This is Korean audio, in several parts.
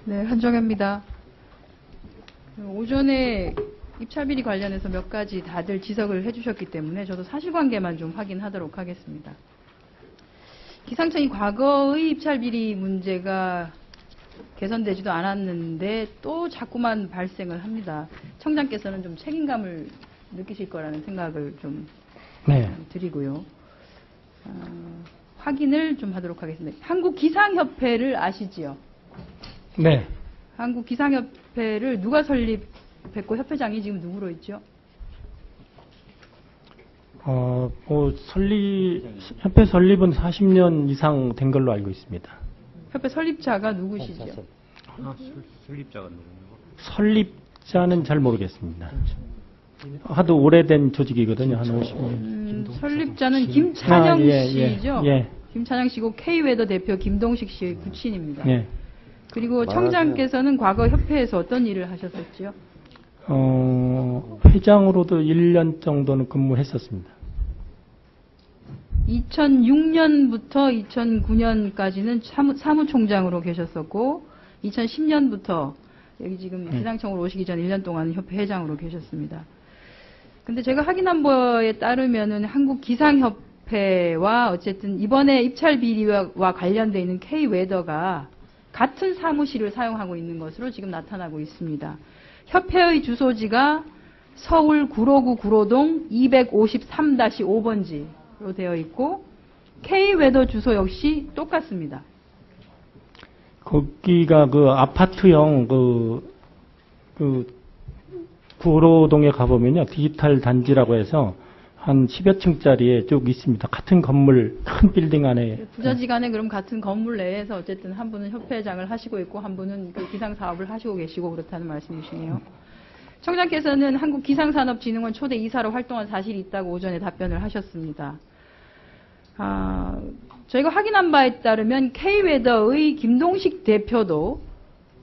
네, 한정혜입니다. 오전에 입찰비리 관련해서 몇 가지 다들 지적을 해주셨기 때문에 저도 사실관계만 좀 확인하도록 하겠습니다. 기상청이 과거의 입찰비리 문제가 개선되지도 않았는데 또 자꾸만 발생을 합니다. 청장께서는 좀 책임감을 느끼실 거라는 생각을 좀 드리고요. 확인을 좀 하도록 하겠습니다. 한국기상협회를 아시지요? 네. 한국기상협회를 누가 설립했고 협회장이 지금 누구로 있죠? 협회 설립은 40년 이상 된 걸로 알고 있습니다. 협회 설립자가 누구시죠? 설립자가 누구냐고? 설립자는 잘 모르겠습니다. 하도 오래된 조직이거든요. 한 50년. 설립자는 김찬영 예, 씨죠? 예. 김찬영 씨고 K웨더 대표 김동식 씨의 부친입니다. 예. 그리고 청장께서는 과거 협회에서 어떤 일을 하셨었죠? 회장으로도 1년 정도는 근무했었습니다. 2006년부터 2009년까지는 사무총장으로 계셨었고 2010년부터 여기 지금 기상청으로 오시기 전 1년 동안 협회 회장으로 계셨습니다. 근데 제가 확인한 바에 따르면은 한국기상협회와 어쨌든 이번에 입찰 비리와 관련돼 있는 K웨더가 같은 사무실을 사용하고 있는 것으로 지금 나타나고 있습니다. 협회의 주소지가 서울 구로구 구로동 253-5번지로 되어 있고 K웨더 주소 역시 똑같습니다. 거기가 그 아파트형 구로동에 가보면요. 디지털 단지라고 해서 한 10여 층짜리에 쭉 있습니다. 같은 건물, 큰 빌딩 안에. 부자지간에 그럼 같은 건물 내에서 어쨌든 한 분은 협회장을 하시고 있고 한 분은 그 기상 사업을 하시고 계시고 그렇다는 말씀이시네요. 청장께서는 한국기상산업진흥원 초대 이사로 활동한 사실이 있다고 오전에 답변을 하셨습니다. 저희가 확인한 바에 따르면 K웨더의 김동식 대표도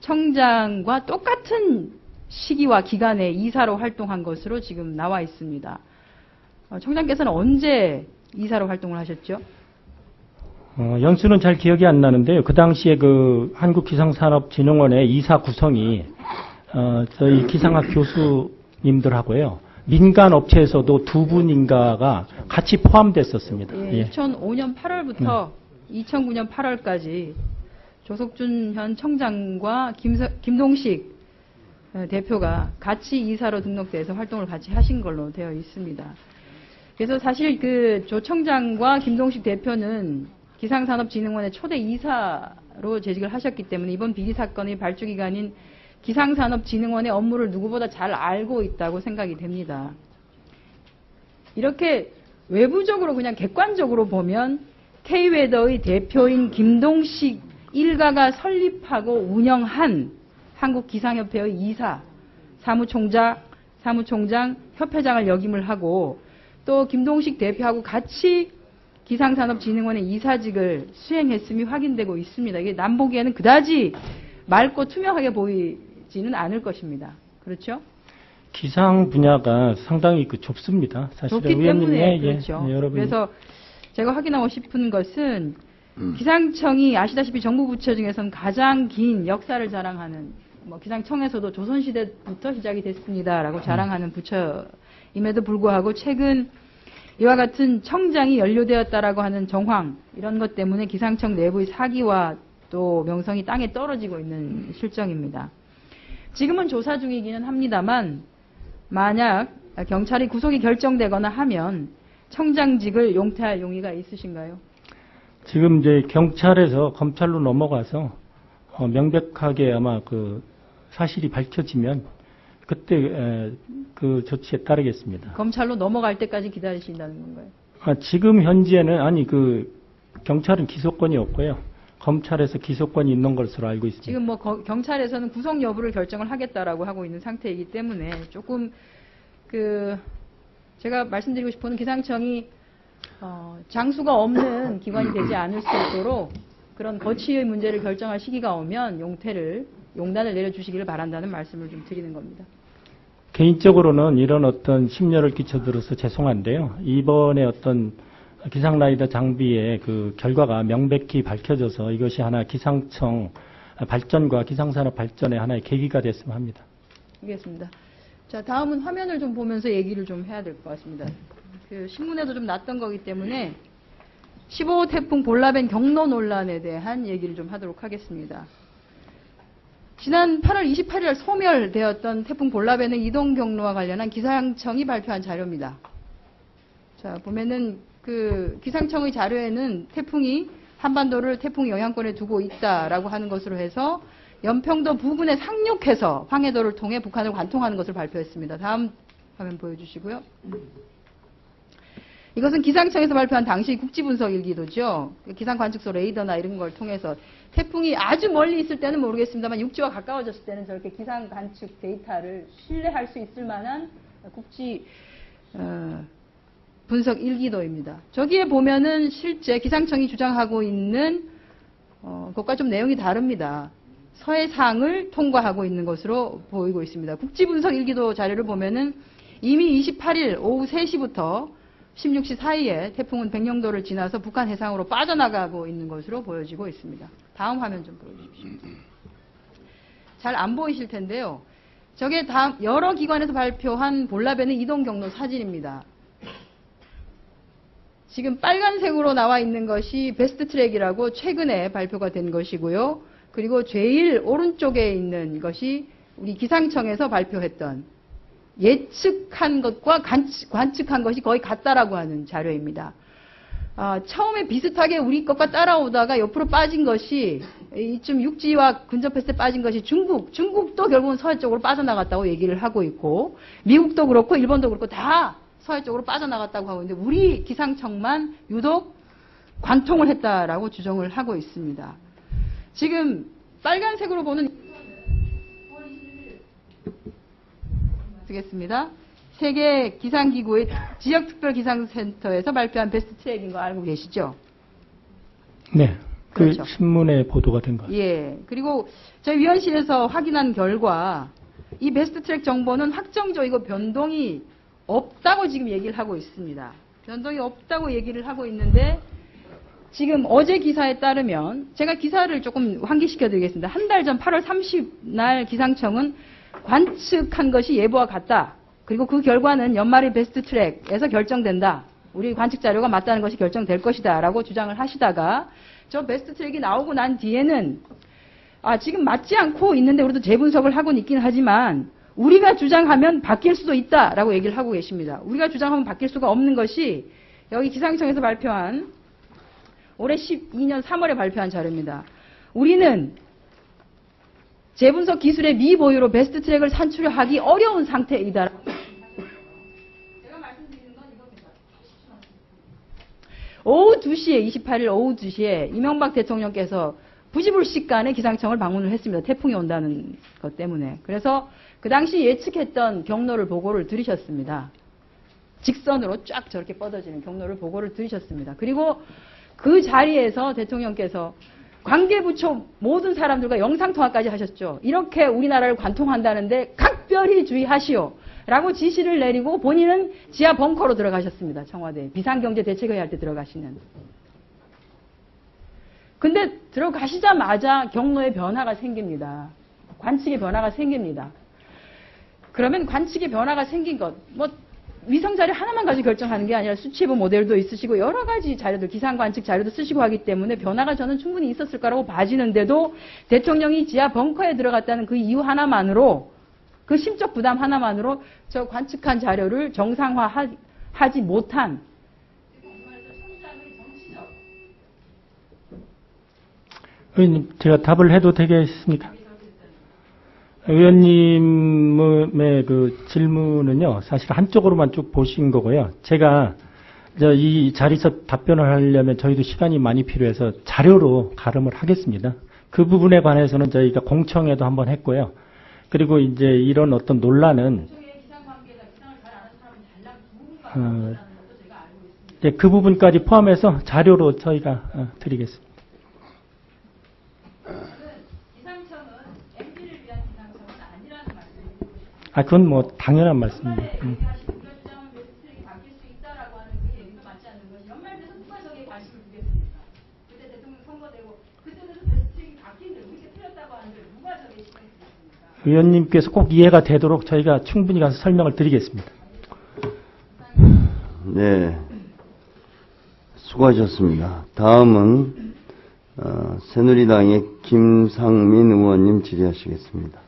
청장과 똑같은 시기와 기간에 이사로 활동한 것으로 지금 나와 있습니다. 청장께서는 언제 이사로 활동을 하셨죠? 연수는 잘 기억이 안 나는데요. 그 당시에 그 한국기상산업진흥원의 이사 구성이 저희 기상학 교수님들하고요. 민간 업체에서도 두 분인가가 같이 포함됐었습니다. 예, 2005년 8월부터 2009년 8월까지 조석준 현 청장과 김동식 대표가 같이 이사로 등록돼서 활동을 같이 하신 걸로 되어 있습니다. 그래서 사실 그 조 청장과 김동식 대표는 기상산업진흥원의 초대 이사로 재직을 하셨기 때문에 이번 비리 사건의 발주기관인 기상산업진흥원의 업무를 누구보다 잘 알고 있다고 생각이 됩니다. 이렇게 외부적으로 그냥 객관적으로 보면 K웨더의 대표인 김동식 일가가 설립하고 운영한 한국기상협회의 이사, 사무총장, 협회장을 역임을 하고 또 김동식 대표하고 같이 기상산업진흥원의 이사직을 수행했음이 확인되고 있습니다. 이게 남보기에는 그다지 맑고 투명하게 보이지는 않을 것입니다. 그렇죠? 기상 분야가 상당히 좁습니다. 사실은 좁기 때문에 그렇죠. 여러분. 그래서 제가 확인하고 싶은 것은 기상청이 아시다시피 정부 부처 중에서는 가장 긴 역사를 자랑하는 기상청에서도 조선시대부터 시작이 됐습니다라고 자랑하는 부처임에도 불구하고 최근 이와 같은 청장이 연루되었다라고 하는 정황 이런 것 때문에 기상청 내부의 사기와 또 명성이 땅에 떨어지고 있는 실정입니다. 지금은 조사 중이기는 합니다만 만약 경찰이 구속이 결정되거나 하면 청장직을 용퇴할 용의가 있으신가요? 지금 이제 경찰에서 검찰로 넘어가서 명백하게 아마 그 사실이 밝혀지면 그때 그 조치에 따르겠습니다. 검찰로 넘어갈 때까지 기다리신다는 건가요? 지금 현재는 그 경찰은 기소권이 없고요. 검찰에서 기소권이 있는 것으로 알고 있습니다. 지금 경찰에서는 구속 여부를 결정을 하겠다라고 하고 있는 상태이기 때문에 조금 제가 말씀드리고 싶은 기상청이 장수가 없는 기관이 되지 않을 수 있도록 그런 거치의 문제를 결정할 시기가 오면 용단을 내려주시기를 바란다는 말씀을 좀 드리는 겁니다. 개인적으로는 이런 어떤 심려를 끼쳐들어서 죄송한데요. 이번에 어떤 기상라이더 장비의 그 결과가 명백히 밝혀져서 이것이 하나 기상청 발전과 기상산업 발전의 하나의 계기가 됐으면 합니다. 알겠습니다. 자, 다음은 화면을 좀 보면서 얘기를 좀 해야 될 것 같습니다. 그 신문에도 좀 났던 거기 때문에 15호 태풍 볼라벤 경로 논란에 대한 얘기를 좀 하도록 하겠습니다. 지난 8월 28일 소멸되었던 태풍 볼라벤의 이동 경로와 관련한 기상청이 발표한 자료입니다. 자, 보면은 그 기상청의 자료에는 태풍이 한반도를 태풍 영향권에 두고 있다라고 하는 것으로 해서 연평도 부근에 상륙해서 황해도를 통해 북한을 관통하는 것을 발표했습니다. 다음 화면 보여주시고요. 이것은 기상청에서 발표한 당시 국지분석 일기도죠. 기상관측소 레이더나 이런 걸 통해서 태풍이 아주 멀리 있을 때는 모르겠습니다만 육지와 가까워졌을 때는 저렇게 기상관측 데이터를 신뢰할 수 있을 만한 국지 분석 일기도입니다. 저기에 보면은 실제 기상청이 주장하고 있는 것과 좀 내용이 다릅니다. 서해상을 통과하고 있는 것으로 보이고 있습니다. 국지분석 일기도 자료를 보면은 이미 28일 오후 3시부터 16시 사이에 태풍은 백령도를 지나서 북한 해상으로 빠져나가고 있는 것으로 보여지고 있습니다. 다음 화면 좀 보여주십시오. 잘 안 보이실 텐데요. 저게 다음 여러 기관에서 발표한 볼라벤의 이동 경로 사진입니다. 지금 빨간색으로 나와 있는 것이 베스트 트랙이라고 최근에 발표가 된 것이고요. 그리고 제일 오른쪽에 있는 것이 우리 기상청에서 발표했던 예측한 것과 관측한 것이 거의 같다라고 하는 자료입니다. 처음에 비슷하게 우리 것과 따라오다가 옆으로 빠진 것이 이쯤 육지와 근접했을 때 빠진 것이 중국도 결국은 서해 쪽으로 빠져나갔다고 얘기를 하고 있고 미국도 그렇고 일본도 그렇고 다 서해 쪽으로 빠져나갔다고 하고 있는데 우리 기상청만 유독 관통을 했다라고 주장을 하고 있습니다. 지금 빨간색으로 보는 쓰겠습니다. 세계 기상기구의 지역특별기상센터에서 발표한 베스트 트랙인 거 알고 계시죠? 네. 그 그렇죠. 신문에 보도가 된 것 같습니다. 예. 그리고 저희 위원실에서 확인한 결과 이 베스트 트랙 정보는 확정적이고 변동이 없다고 지금 얘기를 하고 있습니다. 변동이 없다고 얘기를 하고 있는데 지금 어제 기사에 따르면 제가 기사를 조금 환기시켜 드리겠습니다. 한 달 전 8월 30날 기상청은 관측한 것이 예보와 같다. 그리고 그 결과는 연말의 베스트 트랙에서 결정된다. 우리 관측 자료가 맞다는 것이 결정될 것이다. 라고 주장을 하시다가 저 베스트 트랙이 나오고 난 뒤에는 지금 맞지 않고 있는데 우리도 재분석을 하고는 있긴 하지만 우리가 주장하면 바뀔 수도 있다라고 얘기를 하고 계십니다. 우리가 주장하면 바뀔 수가 없는 것이 여기 기상청에서 발표한 올해 12년 3월에 발표한 자료입니다. 우리는 재분석 기술의 미보유로 베스트 트랙을 산출하기 어려운 상태이다. 제가 말씀드리는 건 이겁니다. 오후 2시에 28일 오후 2시에 이명박 대통령께서 부지불식간에 기상청을 방문을 했습니다. 태풍이 온다는 것 때문에. 그래서 그 당시 예측했던 경로를 보고를 들으셨습니다. 직선으로 쫙 저렇게 뻗어지는 경로를 보고를 들으셨습니다. 그리고 그 자리에서 대통령께서 관계부처 모든 사람들과 영상통화까지 하셨죠. 이렇게 우리나라를 관통한다는데 각별히 주의하시오. 라고 지시를 내리고 본인은 지하 벙커로 들어가셨습니다. 청와대에. 비상경제대책회의 할 때 들어가시는. 근데 들어가시자마자 경로에 변화가 생깁니다. 관측에 변화가 생깁니다. 그러면 관측에 변화가 생긴 것, 위성 자료 하나만 가지고 결정하는 게 아니라 수치예보 모델도 있으시고 여러 가지 자료들, 기상 관측 자료도 쓰시고 하기 때문에 변화가 저는 충분히 있었을 거라고 봐지는데도 대통령이 지하 벙커에 들어갔다는 그 이유 하나만으로, 그 심적 부담 하나만으로 저 관측한 자료를 정상화하지 못한 의원님, 제가 답을 해도 되겠습니까? 의원님의 그 질문은요, 사실 한쪽으로만 쭉 보신 거고요. 제가 이 자리에서 답변을 하려면 저희도 시간이 많이 필요해서 자료로 가름을 하겠습니다. 그 부분에 관해서는 저희가 공청회도 한번 했고요. 그리고 이제 이런 어떤 논란은 그 부분까지 포함해서 자료로 저희가 드리겠습니다. 그건 뭐 당연한 말씀입니다. 그때 대통령 선거되고 그때는 베스트 트랙이 바뀐데 우리가 틀렸다고 의원님께서 꼭 이해가 되도록 저희가 충분히 가서 설명을 드리겠습니다. 네, 수고하셨습니다. 다음은 새누리당의 김상민 의원님 질의하시겠습니다.